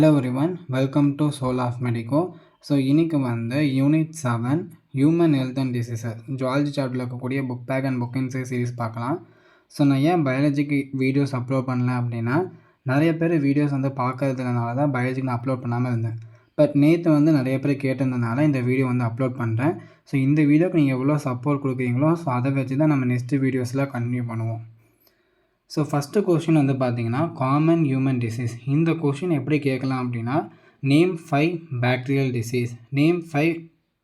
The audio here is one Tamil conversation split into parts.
Hello everyone, welcome to Soul of Medico. So இன்றைக்கி unit 7 human health and diseases zoology சாப்டரில் இருக்கக்கூடிய book back and book inside series பார்க்கலாம். ஸோ நான் ஏன் பயாலஜிக்கு வீடியோஸ் அப்லோட் பண்ணல அப்படின்னா, நிறைய பேர் வீடியோஸ் பார்க்கறதுனால தான் பயாலஜிக்கு நான் அப்லோட் பண்ணாமல் இருந்தேன். பட் நேற்று நிறைய பேர் கேட்டிருந்தனால இந்த வீடியோ அப்லோட் பண்ணுறேன். ஸோ இந்த வீடியோக்கு நீங்கள் எவ்வளோ சப்போர்ட் கொடுக்குறீங்களோ ஸோ அதை வச்சு தான் நம்ம நெக்ஸ்ட்டு வீடியோஸில் கண்டினியூ பண்ணுவோம். ஸோ ஃபஸ்ட்டு கொஷின் பார்த்தீங்கன்னா காமன் ஹியூமன் டிசீஸ். இந்த கொஷின் எப்படி கேட்கலாம் அப்படின்னா, name 5 bacterial disease, name 5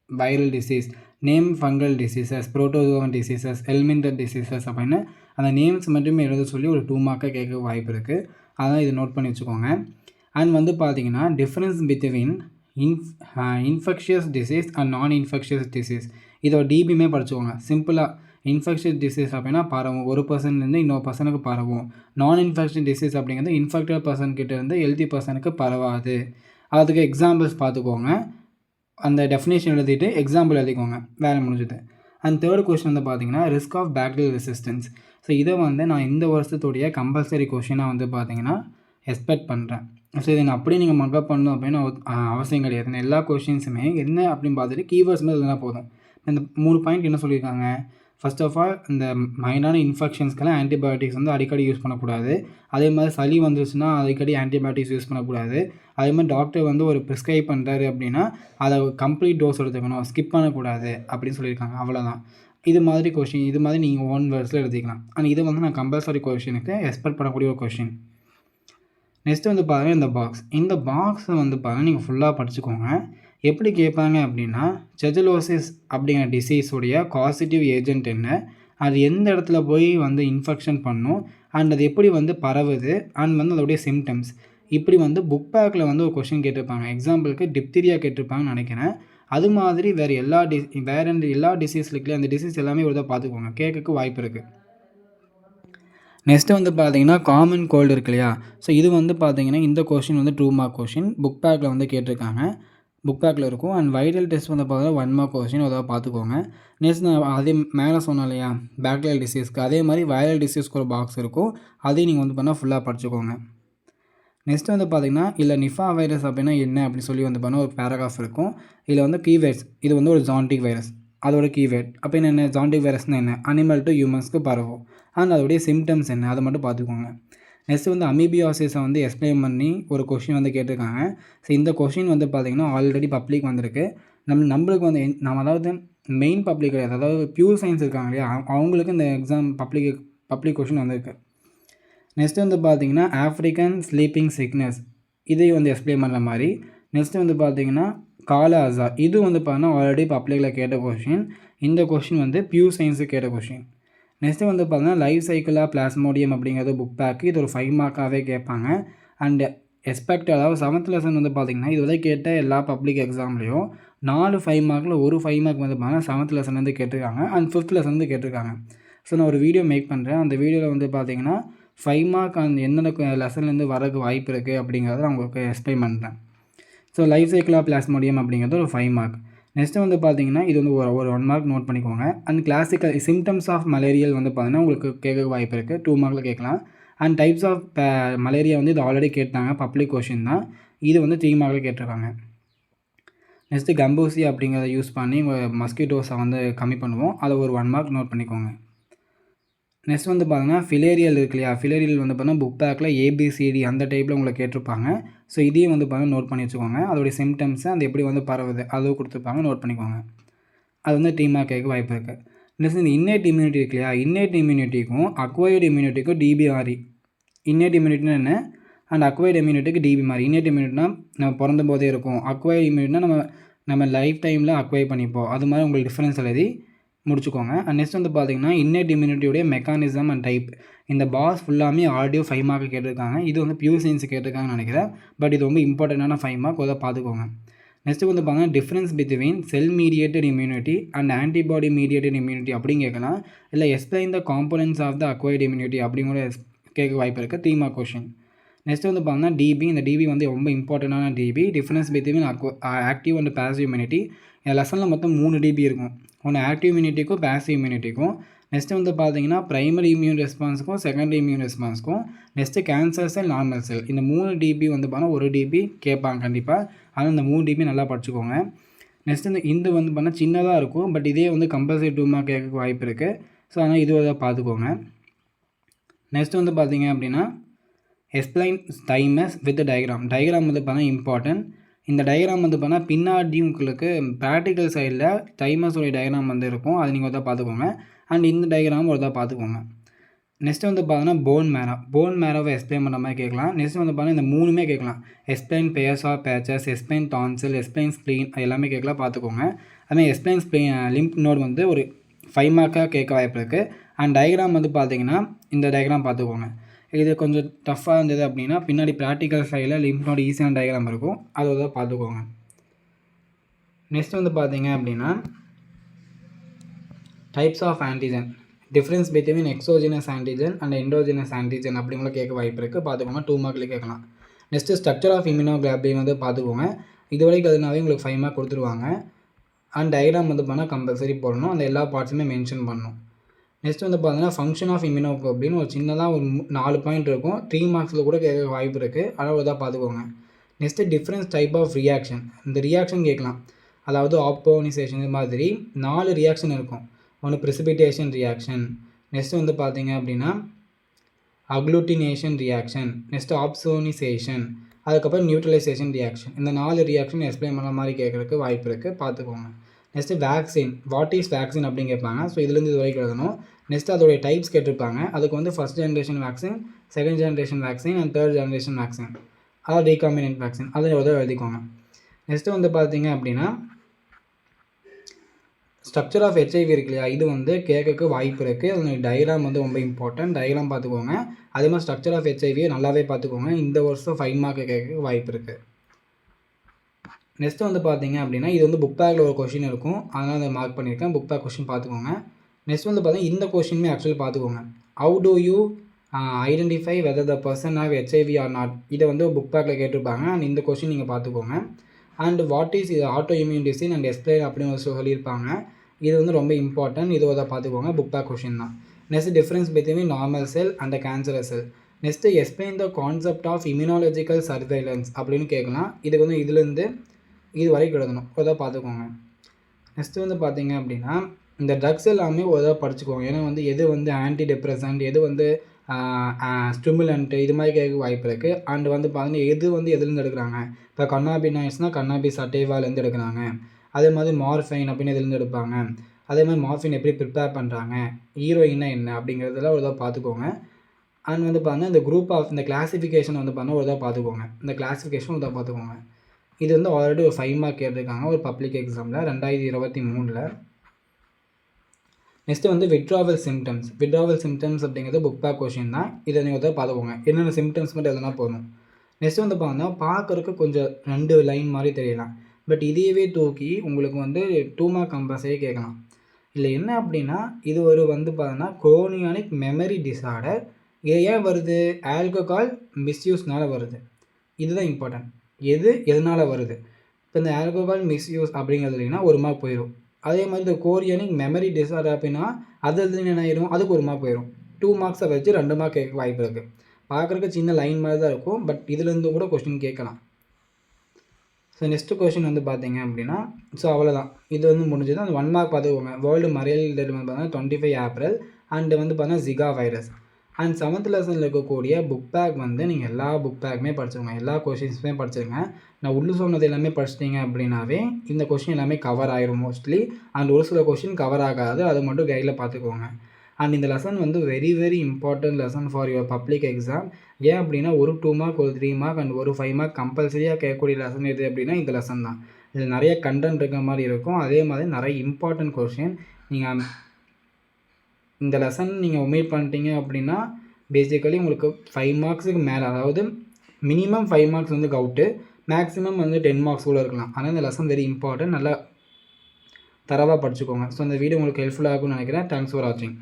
viral disease, name fungal diseases, protozoan diseases, elemental diseases அப்படின்னு அந்த நேம்ஸ் மட்டுமே எழுத சொல்லி ஒரு 2 மார்க்காக கேட்க வாய்ப்பு இருக்குது. அதான் இதை நோட் பண்ணி வச்சுக்கோங்க. அண்ட் பார்த்தீங்கன்னா difference between infectious disease and நான் இன்ஃபெக்ஷியஸ் டிசீஸ், இதோட டிபியுமே படிச்சுக்கோங்க. சிம்பிளாக இன்ஃபெக்ஷன் டிசீஸ் அப்படின்னா பரவும், ஒரு பர்சன்லேருந்து இன்னொரு பர்சனுக்கு பரவும். நான் இன்ஃபெக்ஷன் டிசீஸ் அப்படிங்கிறது இன்ஃபெக்டட் பர்சன்கிட்ட இருந்து ஹெல்த்தி பர்சனுக்கு பரவாது. அதுக்கு எக்ஸாம்பிள்ஸ் பார்த்துக்கோங்க. அந்த டெஃபினேஷன் எழுதிட்டு எக்ஸாம்பிள் எழுதிக்கோங்க, வேலை முடிஞ்சுது. அண்ட் தேர்ட் கொஸ்டின் பார்த்தீங்கன்னா risk of bacterial resistance. So இதை நான் இந்த வருஷத்துடைய கம்பல்சரி கொஷினாக பார்த்தீங்கன்னா எக்ஸ்பெக்ட் பண்ணுறேன். ஸோ இதை நான் அப்படியே நீங்கள் மக்கப் பண்ணணும் அப்படின்னு அவசியம் கிடையாது. எல்லா கொஷின்ஸுமே என்ன அப்படின்னு பார்த்துட்டு கீவேர்ட்ஸ் மாதிரி இருந்தால் போதும். இந்த 3 பாயிண்ட் என்ன சொல்லியிருக்காங்க, ஃபர்ஸ்ட் ஆஃப் ஆல் இந்த மைல்டான இன்ஃபெக்ஷன்ஸ்க்கெல்லாம் ஆன்டிபயோட்டிக்ஸ் அடிக்கடி யூஸ் பண்ணக்கூடாது. அதே மாதிரி சளி வந்துருச்சுன்னா அடிக்கடி ஆன்டிபயோட்டிக்ஸ் யூஸ் பண்ணக்கூடாது. அதே மாதிரி டாக்டர் ஒரு ப்ரிஸ்கிரைப் பண்ணுறாரு அப்படின்னா அதை கம்ப்ளீட் டோஸ் எடுத்துக்கணும், ஸ்கிப் பண்ணக்கூடாது அப்படின்னு சொல்லியிருக்காங்க. அவ்வளோதான். இது மாதிரி நீங்கள் 1 வேர்ட்ஸில் எழுதிக்கலாம். அண்ட் இது நான் கம்பல்சரி கொஷினுக்கு எக்ஸ்பெக்ட் பண்ணக்கூடிய ஒரு கொஷின். நெக்ஸ்ட்டு பாருங்கள் இந்த பாக்ஸை பாருங்கள் நீங்கள் ஃபுல்லாக படிச்சுக்கோங்க. எப்படி கேட்பாங்க அப்படின்னா, செஜலோசிஸ் அப்படிங்கிற டிசீஸுடைய காசிட்டிவ் ஏஜென்ட் என்ன, அது எந்த இடத்துல போய் இன்ஃபெக்ஷன் பண்ணும், அண்ட் அது எப்படி பரவுது, அண்ட் அதோடைய சிம்டம்ஸ், இப்படி புக் பேக்கில் ஒரு கொஷின் கேட்டிருப்பாங்க. எக்ஸாம்பிளுக்கு டிப்தீரியா கேட்டிருப்பாங்கன்னு நினைக்கிறேன். அது மாதிரி வேறு எல்லா டிசீஸ் இருக்குல்லையே, அந்த டிசீஸ் எல்லாமே ஒரு தான் பார்த்துக்கோங்க, கேட்கறதுக்கு வாய்ப்பு இருக்குது. நெக்ஸ்ட்டு பார்த்தீங்கன்னா காமன் கோல்டு இருக்கு இல்லையா. ஸோ இது பார்த்தீங்கன்னா இந்த கொஷின் 2 மார்க் கொஷின் புக் பேக்கில் கேட்டிருக்காங்க. புக் பேக்கில் இருக்கும். அண்ட் வைரல் டெஸ்ட் பார்த்தீங்கன்னா 1 மார்க் கொஷின், அதாவது பார்த்துக்கோங்க. நெக்ஸ்ட் நான் அதே மேலே சொன்னேன் இல்லையா பேக்டீரியல் டிசீஸ்க்கு, அதே மாதிரி வைரல் டிசீஸ்க்கு ஒரு பாக்ஸ் இருக்கும். அதையும் நீங்கள் பண்ணால் ஃபுல்லாக படிச்சுக்கோங்க. நெக்ஸ்ட் பார்த்தீங்கன்னா இல்லை நிஃபா வைரஸ் அப்படின்னா என்ன அப்படின்னு சொல்லி பண்ணால் ஒரு பேராகிராஃப் இருக்கும். இதில் கீவேர்ட்ஸ், இது ஒரு ஜான்டிக் வைரஸ், அதோட கீவேர்ட் அப்போ என்ன, ஜான்டிக் வைரஸ்னால் என்ன, அனிமல் டு ஹியூமன்ஸ்க்கு பரவும். அண்ட் அதோடைய சிம்டம்ஸ் என்ன, அதை மட்டும் பார்த்துக்கோங்க. நெக்ஸ்ட்டு அமீபியாசிஸை எக்ஸ்பிளைன் பண்ணி ஒரு கொஷின் கேட்டிருக்காங்க. ஸோ இந்த கொஷின் பார்த்திங்கன்னா ஆல்ரெடி பப்ளிக் வந்திருக்கு. நம்மளுக்கு நம்ம அதாவது மெயின் பப்ளிக் கிடையாது, அதாவது பியூர் சயின்ஸ் இருக்காங்க இல்லையா, அவங்களுக்கு இந்த எக்ஸாம் பப்ளிக் கொஷின் வந்திருக்கு. நெக்ஸ்ட்டு பார்த்திங்கன்னா ஆஃப்ரிக்கன் ஸ்லீப்பிங் சிக்னஸ், இதை எக்ஸ்பிளைன் பண்ணுற மாதிரி. நெக்ஸ்ட்டு பார்த்திங்கன்னா காலா அசார், இது பார்த்தீங்கன்னா ஆல்ரெடி பப்ளிக்கில் கேட்ட கொஷின். இந்த கொஷின் பியூர் சயின்ஸுக்கு கேட்ட கொஷின். நெக்ஸ்ட்டு பார்த்தீங்கன்னா லைஃப் சைக்கிளாக பிளாஸ்மோடியம் அப்படிங்கிறது புக் பேக்கு, இது ஒரு 5 மார்க்காகவே கேட்பாங்க. அண்ட் எக்ஸ்பெக்ட், அதாவது 7th லெசன் பார்த்தீங்கன்னா இதுவரை கேட்ட எல்லா பப்ளிக் எக்ஸாம்லேயும் 4 5 மார்க்கில் ஒரு 5 மார்க் பார்த்தீங்கன்னா 7th லெசன் கேட்டிருக்காங்க. அண்ட் 5th லெசன் கேட்டிருக்காங்க. ஸோ நான் ஒரு வீடியோ மேக் பண்ணுறேன். அந்த வீடியோவில் பார்த்தீங்கன்னா 5 மார்க் அந்த எந்தெந்த லெசன்லேருந்து வரக்கு வாய்ப்பு இருக்குது அப்படிங்கிறத நான் உங்களுக்கு எக்ஸ்பிளைன் பண்ணுறேன். ஸோ லைஃப் சைக்கிளாக பிளாஸ்மோடியம் அப்படிங்கிறது ஒரு 5 மார்க். நெக்ஸ்ட்டு பார்த்தீங்கன்னா இது ஒரு 1 மார்க் நோட் பண்ணிக்கோங்க. And classical symptoms of malarial பார்த்தீங்கன்னா உங்களுக்கு கேட்க வாய்ப்பு இருக்குது, 2 மார்க்கில் கேட்கலாம். அண்ட் டைப்ஸ் ஆஃப் மலேரியா இது ஆல்ரெடி கேட்டாங்க, பப்ளிக் கொஷின் தான். இது 3 மார்க்கில் கேட்டிருக்காங்க. நெக்ஸ்ட்டு கம்பூசி அப்படிங்கிறத யூஸ் பண்ணி மஸ்கிட்டோஸை கம்மி பண்ணுவோம், அதை ஒரு 1 மார்க் நோட் பண்ணிக்கோங்க. நெக்ஸ்ட் பார்த்தீங்கன்னா ஃபிலேரியல் இருக்கு இல்லையா, ஃபிலேரியல் பார்த்தீங்கன்னா புக் பேக்கில் ஏபிசிடி அந்த டைப்பில் உங்களை கேட்டிருப்பாங்க. ஸோ இதையும் பார்த்தீங்கன்னா நோட் பண்ணி வச்சுக்கோங்க. அதோடைய சிம்டம்ஸை அது எப்படி பரவுது அதுவும் கொடுத்துருப்பாங்க, நோட் பண்ணிக்கோங்க. அது டீமாக கேட்க வாய்ப்பு இருக்குது. நெக்ஸ்ட் இந்த இன்னேட் இம்யூனிட்டி இருக்கு இல்லையா, இன்னேட் இம்யூனிட்டிக்கும் அக்வயர்டு இம்யூனிட்டிக்கும் டிபிஆர்இ. இன்னேட் இம்யூனிட்டினா என்ன, அண்ட் அக்வயர்டு இம்யூனிட்டிக்கு டிபிஆர்இ. இன்னேட் இம்யூனிட்டினா நம்ம பிறந்த போதே இருக்கும், அக்வயர்டு இம்யூனிட்டினா நம்ம லைஃப் டைமில் அக்வயர் பண்ணிப்போம். அது மாதிரி உங்களுக்கு டிஃப்ரென்ஸ் எழுதி முடிச்சுக்கோங்க. அண்ட் நெக்ஸ்ட் பார்த்தீங்கன்னா இன்னேட் இம்யூனிட்டியோடைய மெக்கானிசம் அண்ட் டைப். இந்த பாஸ் ஃபுல்லாமே ஆடியோ 5 மார்க் கேட்டிருக்காங்க. இது பியூர் சயின்ஸ் கேட்டிருக்காங்கன்னு நினைக்கிறேன். பட் இது ரொம்ப இம்பார்ட்டண்டான 5 மார்க், அதை பார்த்துக்கோங்க. நெக்ஸ்ட்டு பார்த்தீங்கன்னா difference between cell mediated immunity and antibody mediated immunity அப்படின்னு கேட்கலாம். இல்லை explain the components of the acquired immunity அப்படிங்கிற கேட்க வாய்ப்பு இருக்குது, 3 மார்க் கொஷின். நெக்ஸ்ட் பார்த்தீங்கன்னா டிபி. இந்த டிபி ரொம்ப இம்பார்ட்டண்டான DB, difference between active and passive immunity. இந்த லெசனில் மொத்தம் 3 டிபி இருக்கும். ஒன்று ஆக்டிவ் இம்யூனிட்டிக்கும் பாசிவ் இம்யூனிட்டிக்கும். நெக்ஸ்ட்டு வந்து பார்த்தீங்கன்னா ப்ரைமரி இம்யூன் ரெஸ்பான்ஸுக்கும் செகண்டரி இம்யூன் ரெஸ்பான்ஸுக்கும் next cancer cell normal cell இந்த 3 டிபி வந்து பார்த்தா 1 டிபி கேட்பாங்க கண்டிப்பாக. ஆனால் இந்த 3 டிபி நல்லா படிச்சுக்கோங்க. நெக்ஸ்ட்டு இந்த வந்து பார்த்தா சின்னதாக இருக்கும், பட் இதே வந்து கம்பல்சரி 2 மார்க் கேட்க வாய்ப்பு இருக்குது. ஸோ அதனால் இது ஒரு பார்த்துக்கோங்க. நெக்ஸ்ட் வந்து பார்த்தீங்க அப்படின்னா explain thymus with diagram. Diagram வந்து பார்த்தா இம்பார்ட்டன்ட். இந்த டயக்ராம் வந்து பார்த்தா பின்னாடி உங்களுக்கு ப்ராக்டிக்கல் சைடில் தைமஸோடைய டயக்ராம் வந்து இருக்கும், அது நீங்கள் தான் பார்த்துக்கோங்க. அண்ட் இந்த டயக்ராம் ஒரு தான் பார்த்துக்கோங்க. நெக்ஸ்ட் வந்து பார்த்தீங்கன்னா போன் மேரோவை எக்ஸ்பிளைன் பண்ணுற மாதிரி கேட்கலாம். நெக்ஸ்ட் வந்து பார்த்தீங்கன்னா இந்த 3மே கேட்கலாம். Explain pairs are patches, explain tonsil, explain spleen, எல்லாமே கேட்கலாம், பார்த்துக்கோங்க. அதுமாதிரி எக்ஸ்பிளைன் லிம்ப் நோட் வந்து ஒரு 5 மார்க்காக கேட்க வாய்ப்பு இருக்குது. அண்ட் டயக்ராம் வந்து பார்த்தீங்கன்னா இந்த டயக்ராம் பார்த்துக்கோங்க. இது கொஞ்சம் டஃப்பாக இருந்தது அப்படின்னா பின்னாடி ப்ராக்டிக்கல் சைடில் லிம்ப் நோட் ஈஸியான டயக்ராம் இருக்கும், அதை தான் பார்த்துக்கோங்க. நெக்ஸ்ட் வந்து பார்த்தீங்க அப்படின்னா types of antigen, difference between exogenous antigen and endogenous antigen அப்படிங்கள கேட்க வாய்ப்பு இருக்குது, பார்த்துக்கோங்க. 2 மார்க்கில் கேட்கலாம். நெக்ஸ்ட்டு ஸ்ட்ரக்சர் ஆஃப் இம்யூனோகுளோபின் வந்து பார்த்துக்கோங்க. இது வரைக்கும் அதுனாவே உங்களுக்கு 5 மார்க் கொடுத்துருவாங்க. அண்ட் டயக்ராம் வந்து பண்ணால் கம்பல்சரி போடணும், அந்த எல்லா பார்ட்ஸுமே மென்ஷன் பண்ணணும். நெக்ஸ்ட் வந்து பார்த்தீங்கன்னா ஃபங்க்ஷன் ஆஃப் இம்யூனோகுளோபின் ஒரு சின்னதாக ஒரு 4 பாயிண்ட் இருக்கும், 3 மார்க்ஸில் கூட கேட்க வாய்ப்பு இருக்குது, அளவு தான் பார்த்துக்கோங்க. Next difference type of reaction, இந்த ரியாக்ஷன் கேட்கலாம். அதாவது ஆப்போனிசேஷன் இது மாதிரி 4 ரியாக்ஷன் இருக்கும். ஒன்று ப்ரெசிபிட்டேஷன் ரியாக்ஷன், நெக்ஸ்ட்டு வந்து பார்த்தீங்க அப்படின்னா அக்ளூட்டினேஷன் ரியாக்ஷன், நெக்ஸ்ட்டு ஆப்சோனிசேஷன், அதுக்கப்புறம் நியூட்ரலைசேஷன் ரியாக்ஷன். இந்த 4 ரியாக்ஷன் எக்ஸ்பிளைன் பண்ண மாதிரி கேட்குறதுக்கு வாய்ப்பு இருக்குது, பார்த்துக்கோங்க. Next vaccine, what is vaccine அப்படின்னு கேட்பாங்க. ஸோ இதுலேருந்து இது வரைக்கும் எழுதணும். நெக்ஸ்ட்டு அதோடைய டைப்ஸ் கேட்டிருப்பாங்க. அதுக்கு வந்து first generation vaccine, second generation vaccine and third generation vaccine, அதாவது ரீகாம்பினன்ட் வேக்சின், அதில் எழுதிக்கோங்க. நெக்ஸ்ட்டு வந்து பார்த்தீங்க அப்படின்னா ஸ்ட்ரக்சர் ஆஃப் ஹெச்ஐவி இருக்கு இல்லையா, இது வந்து கேட்கறக்கு வாய்ப்பு இருக்குது. அதனுடைய டயக்ராம் வந்து ரொம்ப இம்பார்ட்டன்ட், டயக்ராம் பார்த்துக்கோங்க. அதே மாதிரி ஸ்ட்ரக்சர் ஆஃப் ஹெச்ஐவியை நல்லாவே பார்த்துக்கோங்க. இந்த வருஷம் 5 மார்க் கேட்க வாய்ப்பு இருக்குது. நெக்ஸ்ட்டு வந்து பார்த்தீங்க அப்படின்னா இது வந்து புக் பேக்கில் ஒரு கொஷின் இருக்கும், அதனால் அதை மார்க் பண்ணியிருக்கேன். புக் பேக் கொஷின் பார்த்துக்கோங்க. நெக்ஸ்ட் வந்து பார்த்தீங்கன்னா இந்த கொஷினுமே ஆக்சுவலி பார்த்துக்கோங்க. How do you identify whether the person have HIV or not, இதை வந்து புக் பேக்கில் கேட்டிருப்பாங்க. அண்ட் இந்த கொஷின் நீங்கள் பார்த்துக்கோங்க. அண்ட் வாட் இஸ் இது autoimmune disease and explain அப்படின்னு சொல்லியிருப்பாங்க. இது வந்து ரொம்ப இம்பார்ட்டன்ட், இது தான் பார்த்துக்கோங்க. புக் பேக் கொஷின் தான். Next difference between normal cell and cancerous cell. Next explain the concept of immunological surveillance அப்படின்னு கேட்கலாம். இதுக்கு வந்து இதுலேருந்து இது வரைக்கும் எழுதணும், ஒரு பார்த்துக்கோங்க. நெக்ஸ்ட்டு வந்து பார்த்தீங்க அப்படின்னா இந்த ட்ரக்ஸ் எல்லாமே ஒரு படிச்சுக்கோங்க. ஏன்னா வந்து எது வந்து ஆன்டி டிப்ரெசன்ட், எது வந்து ஸ்டிமுலண்ட்டு, இது மாதிரி கேட்க வாய்ப்பு இருக்குது. அண்ட் வந்து பார்த்தீங்கன்னா எது வந்து எதுலேருந்து எடுக்கிறாங்க. இப்போ கன்னாபினாய்ஸ்னால் கன்னாபி சட்டேவாலேருந்து எடுக்கிறாங்க. அதே மாதிரி மார்ஃபைன் அப்படின்னு எதுலேருந்து எடுப்பாங்க. அதே மாதிரி மார்ஃபின் எப்படி ப்ரிப்பேர் பண்ணுறாங்க, ஹீரோயின்னா என்ன அப்படிங்கிறதெல்லாம் ஒரு பார்த்துக்கோங்க. அண்ட் வந்து பார்த்தீங்கன்னா இந்த குரூப் ஆஃப் இந்த கிளாஸிஃபிகேஷன் வந்து பார்த்தீங்கன்னா ஒரு பார்த்துக்கோங்க. இந்த கிளாஸிஃபிகேஷன் ஒரு பார்த்துக்கோங்க. இது வந்து ஆல்ரெடி ஒரு 5 மார்க் கேட்டிருக்காங்க ஒரு பப்ளிக் எக்ஸாமில் 2023. நெக்ஸ்ட்டு வந்து விட்ராவல் சிம்டம்ஸ் அப்படிங்கிறது புக் பேக் கொஷின் தான். இதை நீங்கள் தான் பார்த்துக்கோங்க. என்னென்ன சிம்டம்ஸ் மட்டும் எதுனா போகணும். நெக்ஸ்ட் வந்து பார்த்தீங்கன்னா பார்க்குறதுக்கு கொஞ்சம் 2 லைன் மாதிரி தெரியலாம், பட் இதையவே தூக்கி உங்களுக்கு வந்து 2 மார்க் கம்பல்சரி கேட்கலாம். இல்லை என்ன அப்படின்னா இது ஒரு வந்து பார்த்தீங்கன்னா குரோனியானிக் மெமரி டிஸார்டர். இது ஏன் வருது, ஆல்கஹால் மிஸ்யூஸ்னால் வருது. இதுதான் இம்பார்ட்டன்ட். எதனால் வருது. இப்போ இந்த ஆல்கஹால் மிஸ்யூஸ் அப்படிங்கிறது இல்லைன்னா 1 மார்க் போயிடும். அதே மாதிரி இந்த கோரியானிக் மெமரி டிஸார்டர் அப்படின்னா அது என்ன ஆயிரும், அதுக்கு 1 மார்க் போயிடும். 2 மார்க்ஸை வச்சு 2 மார்க் கேட்க வாய்ப்பு இருக்குது. பார்க்குறதுக்கு சின்ன லைன் மாதிரி தான் இருக்கும், பட் இதுலேருந்து கூட கொஸ்டின் கேட்கலாம். ஸோ நெக்ஸ்ட்டு கொஸ்டின் வந்து பார்த்தீங்க அப்படின்னா ஸோ அவ்வளோதான், இது வந்து முடிஞ்சது. அந்த 1 மார்க் பார்த்துக்கோங்க. வேர்ல்டு மலேரியா டே வந்து பார்த்தீங்கன்னா 25 ஏப்ரல் அண்டு வந்து பார்த்தீங்கன்னா ஜிகா வைரஸ். அண்ட் 7th லெசனில் இருக்கக்கூடிய புக் பேக் வந்து நீங்கள் எல்லா புக் பேக்குமே படிச்சுக்கோங்க, எல்லா கொஷின்ஸுமே படிச்சுருங்க. நான் உள்ளே சொன்னது எல்லாமே படிச்சிட்டிங்க அப்படின்னாவே இந்த கொஷின் எல்லாமே கவர் ஆயிரும் மோஸ்ட்லி. அண்ட் ஒரு சில கொஷின் கவர் ஆகாது, அது மட்டும் கைடில் பார்த்துக்கோங்க. அண்ட் இந்த லெசன் வந்து very very important lesson for your public exam. ஏன் அப்படின்னா ஒரு 2 மார்க், ஒரு 3 மார்க் அண்ட் ஒரு 5 மார்க் கம்பல்சரியாக கேட்கக்கூடிய லெசன் எது அப்படின்னா இந்த லெசன் தான். இதில் நிறைய கண்டென்ட் இருக்கிற மாதிரி இருக்கும், அதே மாதிரி நிறைய இம்பார்ட்டன்ட் கொஷின். நீங்கள் இந்த லெசன் நீங்கள் ஒமிட் பண்ணிட்டீங்க அப்படின்னா பேசிக்கலி உங்களுக்கு 5 மார்க்ஸுக்கு மேலே, அதாவது மினிமம் 5 மார்க்ஸ் வந்து கவுட்டு, மேக்ஸிமம் வந்து 10 மார்க்ஸ் கூட இருக்கலாம். ஆனால் இந்த லெசன் வெரி இம்பார்ட்டன்ட், நல்லா தரவாக படிச்சுக்கோங்க. ஸோ இந்த வீடியோ உங்களுக்கு ஹெல்ப்ஃபுல்லாக இருக்கும்னு நினைக்கிறேன். தேங்க்ஸ் ஃபார் வாட்சிங்.